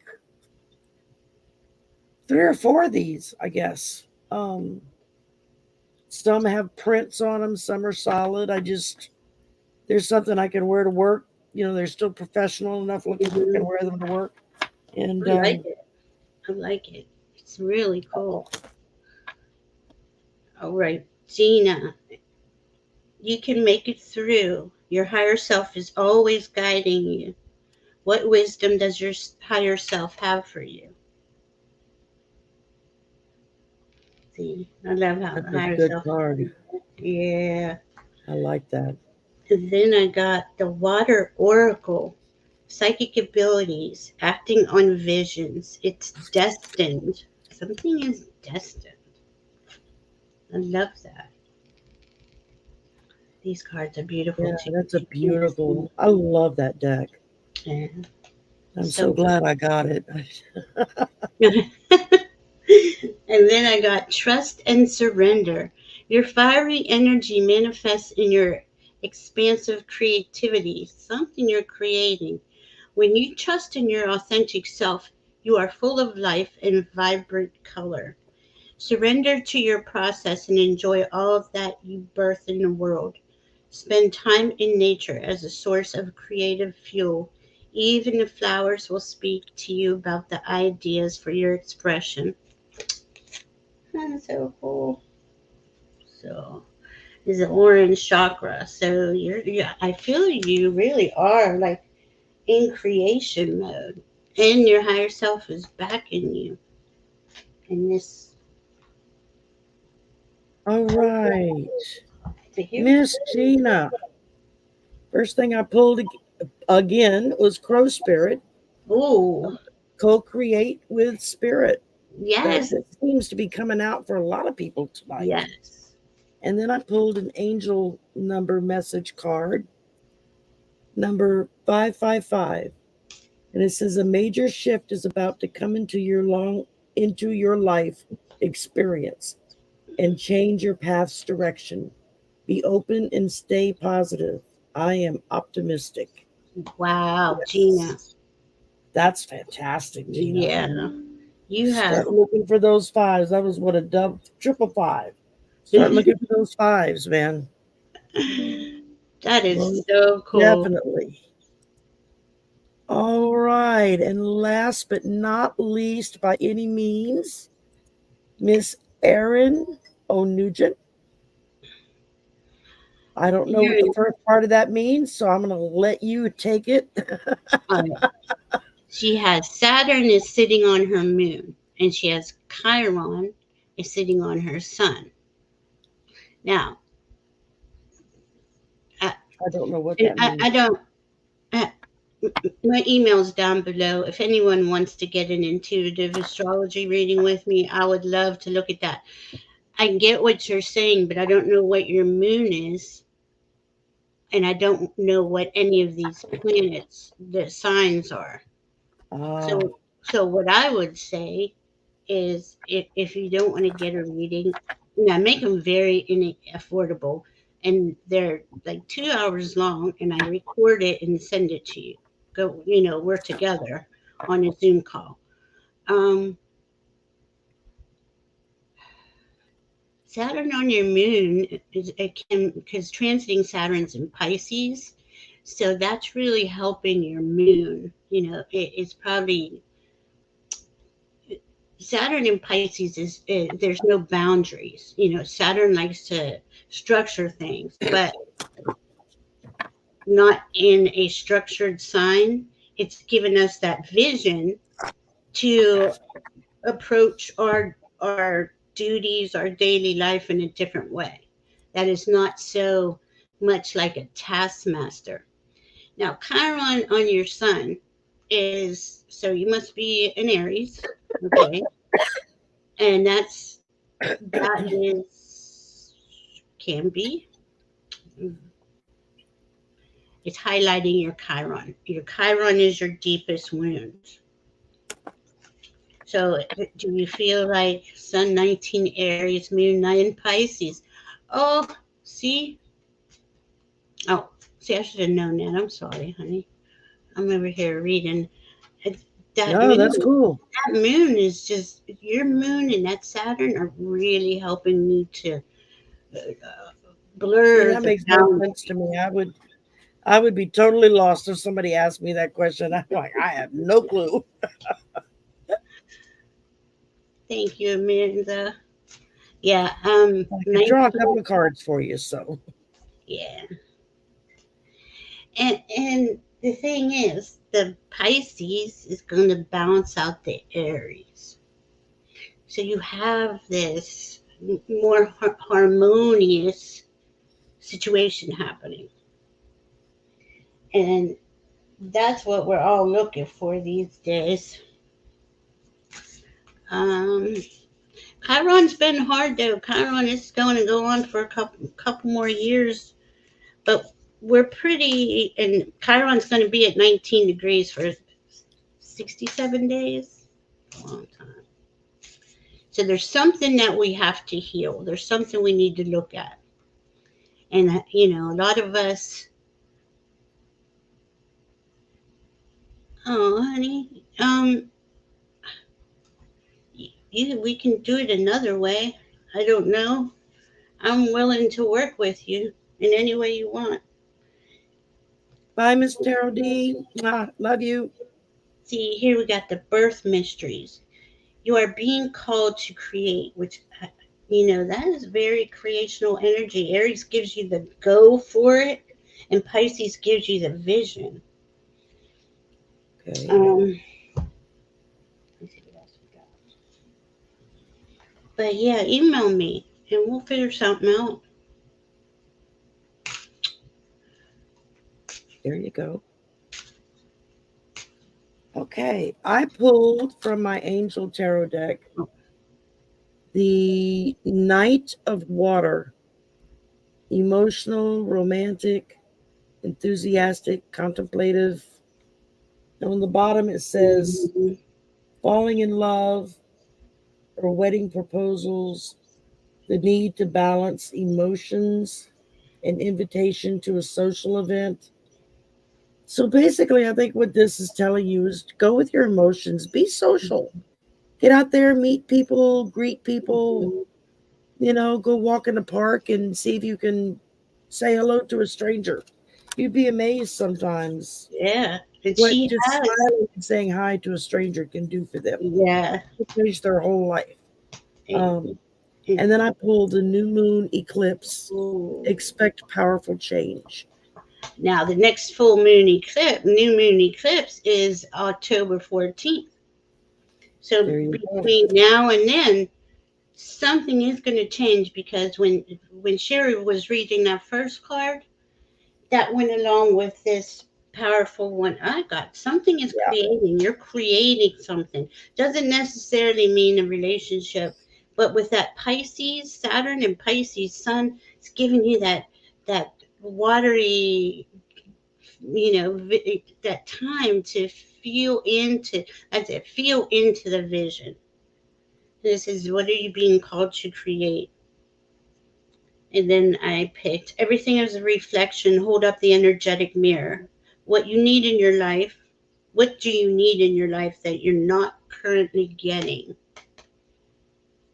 3 or 4 of these, I guess. Um, some have prints on them, some are solid. There's something I can wear to work. They're still professional enough looking. I can Hmm. wear them to work. And I like it. I like it. It's really cool. All right, Gina, you can make it through. Your higher self is always guiding you. What wisdom does your higher self have for you? See, I love how that's the a higher good self. card. Yeah. I like that. And then I got the Water Oracle. Psychic abilities, acting on visions. It's destined. Something is destined. I love that. These cards are beautiful Yeah, too. that's a You can't see. beautiful. I love that deck. Yeah, I'm so so glad I got it. good. And then I got trust and surrender. Your fiery energy manifests in your expansive creativity, something you're creating. When you trust in your authentic self, you are full of life and vibrant color. Surrender to your process and enjoy all of that you birth in the world. Spend time in nature as a source of creative fuel. Even the flowers will speak to you about the ideas for your expression. That's so cool. So, is the orange chakra. So yeah, I feel you really are like in creation mode, and your higher self is backing you in this. All right. To hear. Miss Gina. First thing I pulled again was Crow Spirit. Oh, Co-create with spirit. That yes, seems to be coming out for a lot of people tonight. yes. And then I pulled an angel number message card, number 555. And it says a major shift is about to come into your life experience and change your path's direction. Be open and stay positive. I am optimistic. Wow, Gina. Yes. That's fantastic, Gina. Yeah, you have. Start looking for those fives. That was what a dub triple five. Start looking for those fives, man. That is Most so cool. definitely. All right. And last but not least, by any means, Miss Erin O'Nugent. I don't know what the Here, first part of that means, so I'm going to let you take it. uh, she has Saturn is sitting on her moon, and she has Chiron is sitting on her sun. Now, I, I don't know what that I means. don't. Uh, my email's down below. If anyone wants to get an intuitive astrology reading with me, I would love to look at that. I get what you're saying, but I don't know what your moon is, and I don't know what any of these planets, the signs are. Ah, So what I would say is, if you don't want to get a reading, make them very affordable, and they're like 2 hours long, and I record it and send it to you. Go, we're together on a Zoom call. Um, Saturn on your moon is it can because transiting Saturn's in Pisces, so that's really helping your moon. It's probably Saturn in Pisces there's no boundaries. Saturn likes to structure things, but not in a structured sign. It's given us that vision to approach our duties, our daily life in a different way. That is not so much like a taskmaster. Now, Chiron on your sun is so you must be an Aries, okay? And that is can be. It's highlighting your Chiron. Your Chiron is your deepest wounds. So, do you feel like Sun 19 Aries, Moon 9 Pisces? Oh, see? Oh, see, I should have known that. I'm sorry, honey. I'm over here reading. It- That no, moon, that's cool. that moon is just your moon and that Saturn are really helping me to See, blur that the makes more boundaries. sense to me. I would be totally lost if somebody asked me that question. I'm like, I have no clue. Thank you, Amanda. Yeah, I could draw a 19, couple of cards for you, so yeah. And the thing is, the Pisces is going to balance out the Aries. So you have this more harmonious situation happening. And that's what we're all looking for these days. Um, Chiron's been hard though. Chiron is going to go on for a couple more years, but we're pretty. And Chiron's going to be at 19 degrees for 67 days. A long time. So there's something that we have to heal. There's something we need to look at. And a lot of us, oh honey, we can do it another way. I don't know. I'm willing to work with you in any way you want. Bye, Miss Tarot D. Love you. See, here we got the birth mysteries. You are being called to create, which, that is very creational energy. Aries gives you the go for it, and Pisces gives you the vision. Okay. Let's see what else we got. But yeah, email me and we'll figure something out. There you go. Okay. I pulled from my Angel Tarot deck the Knight of Water. Emotional, romantic, enthusiastic, contemplative. And on the bottom it says Mhm. falling in love or wedding proposals, the need to balance emotions, an invitation to a social event. So basically, I think what this is telling you is go with your emotions, be social, get out there, meet people, greet people, go walk in the park and see if you can say hello to a stranger. You'd be amazed sometimes Yeah, and what she just has. smiling and saying hi to a stranger can do for them. Yeah. It changed their whole life. It, it, And then I pulled the new moon eclipse. ooh. Expect powerful change. Now the next full moon eclipse, new moon eclipse, is October 14th. So There you go. between now and then, something is going to change because when Sherry was reading that first card, that went along with this powerful one I got. Something is Yeah. creating. You're creating something. Doesn't necessarily mean a relationship, but with that Pisces, Saturn and Pisces Sun, it's giving you that watery, that time to feel into, I said, feel into the vision. This is what are you being called to create? And then I picked everything as a reflection, hold up the energetic mirror. What you need in your life, what do you need in your life that you're not currently getting?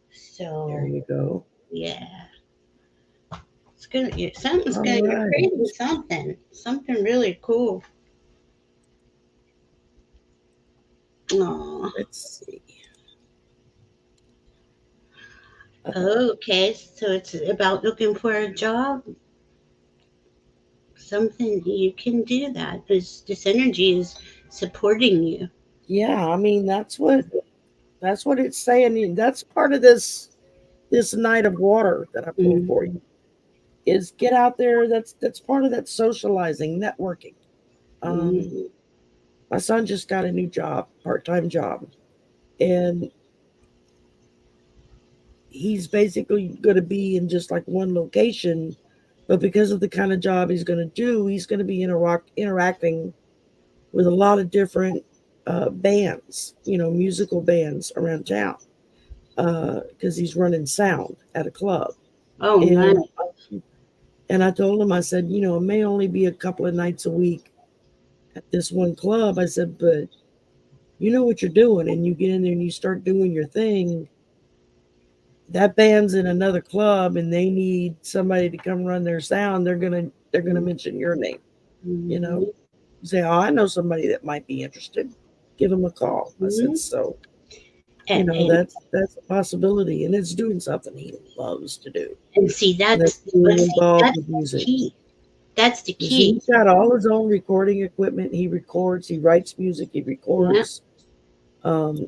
There So, you go. yeah, something's All gonna, you're right. creating something really cool. Aw. Let's see. Okay, so it's about looking for a job. Something you can do that. This energy is supporting you. Yeah, I mean that's what it's saying. That's part of this night of water that I pulled for you Mm-hmm. is get out there. That's part of that socializing, networking. Um, Mm-hmm. my son just got a new job, part-time job, and he's basically going to be in just like one location, but because of the kind of job he's going to do, he's going to be interacting with a lot of different bands, musical bands around town, because he's running sound at a club. Oh, And nice. and I told him, I said, it may only be a couple of nights a week at this one club. I said, but you know what you're doing, and you get in there and you start doing your thing. That band's in another club, and they need somebody to come run their sound. They're gonna mention your name. You Mm-hmm. know, say, oh, I know somebody that might be interested. Give them a call. I said, Mm-hmm. so And that's a possibility, and it's doing something he loves to do, and see and that's that's being but see involved that's with the music. key. That's the You see, key. he's got all his own recording equipment. He records, he writes music, he Yeah. records.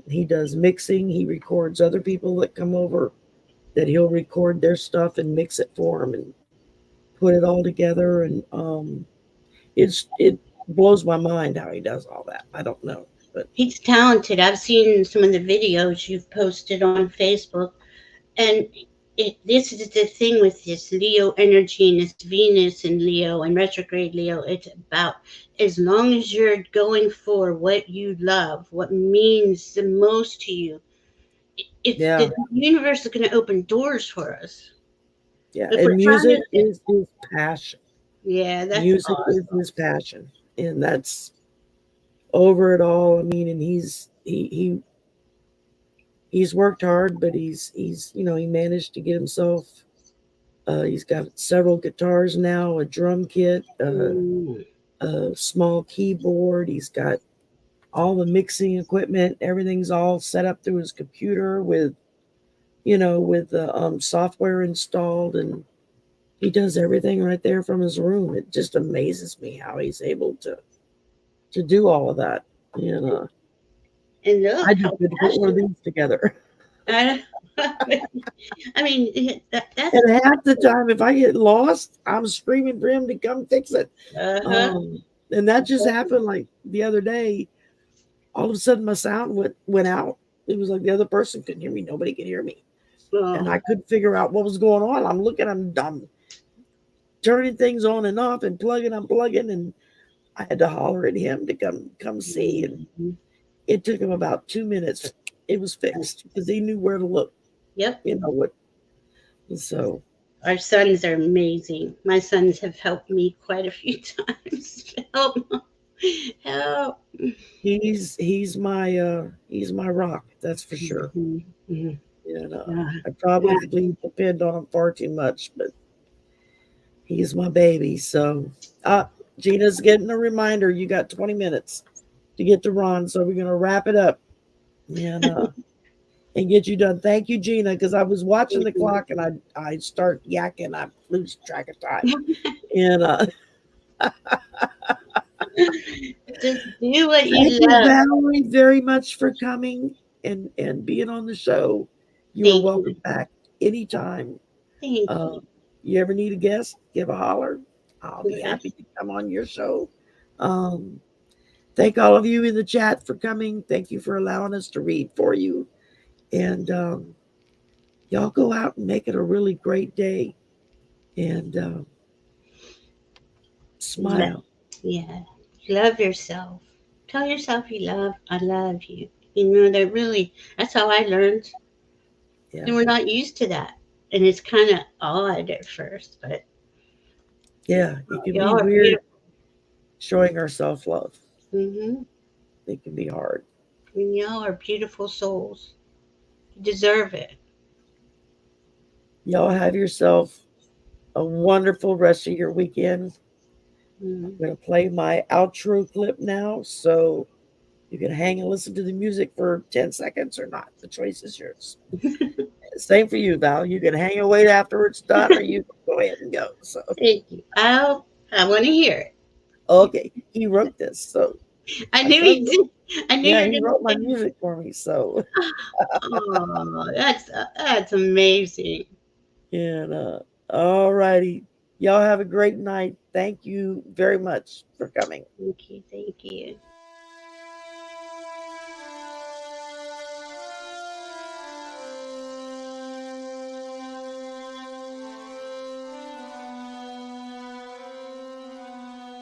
He does mixing. He records other people that come over that he'll record their stuff and mix it for them and put it all together. And it blows my mind how he does all that. I don't know, but He's talented. I've seen some of the videos you've posted on Facebook, and this is the thing with this Leo energy and this Venus in Leo and retrograde Leo. It's about as long as you're going for what you love, what means the most to you, it's yeah, the universe is going to open doors for us. Yeah, If and we're trying music to, is his passion. yeah, that's Music is awesome. his passion, and that's over it all. I mean, and he's worked hard, but he's he managed to get himself. He's got several guitars now, a drum kit, Mm, a small keyboard. He's got all the mixing equipment. Everything's all set up through his computer with with the software installed, and he does everything right there from his room. It just amazes me how he's able to do all of that. You know, and look I how just need to put one of passionate. these together. I, I mean, that's And half the time, if I get lost, I'm screaming for him to come fix it. uh-huh. And that just happened like the other day. All of a sudden, my sound went out. It was like the other person couldn't hear me. Nobody could hear me, and Oh, I couldn't figure out what was going on. I'm looking, I'm turning things on and off and plugging, unplugging, and I had to holler at him to come see. And mhm. it took him about 2 minutes. It was fixed because he knew where to look. Yep. You know what? So Our sons are amazing. My sons have helped me quite a few times. Help, help. he's my rock. That's for sure. Mhm, mhm. Yeah, I yeah. probably depend on him far too much, but he's my baby. So, uh, Gina's getting a reminder. You got 20 minutes to get to Ron, so we're gonna wrap it up and get you done. Thank you, Gina, because I was watching the clock and I start yakking. I lose track of time. And Just do what thank you you, love. Valerie, very much for coming and being on the show. You are Thank you. welcome back anytime. Thank Uh, you. you ever need a guest, give a holler. I'll be Okay. happy to come on your show. Um, thank all of you in the chat for coming. Thank you for allowing us to read for you. And y'all go out and make it a really great day. And Lo- smile. yeah. Love yourself. Tell yourself you love, I love you. You know, that really, that's how I learned. Yeah. And we're not used to that. And it's kind of odd at first, but Yeah. It can be y'all are weird beautiful. showing our self love. Hmm. It can be hard. And y'all are beautiful souls. You deserve it. Y'all have yourself a wonderful rest of your weekend. I'm Mm. going to play my outro clip now. So you can hang and listen to the music for 10 seconds or not. The choice is yours. Same for you, Val. You can hang and wait after it's done, or you can go ahead and go. So, Thank you. I want to hear it. okay, he wrote this. So, I my knew son, he did. I knew yeah, you were he going wrote my to music for me. So, say, oh, that's amazing. and all righty. Y'all have a great night. Thank you very much for coming. Thank you. Thank you.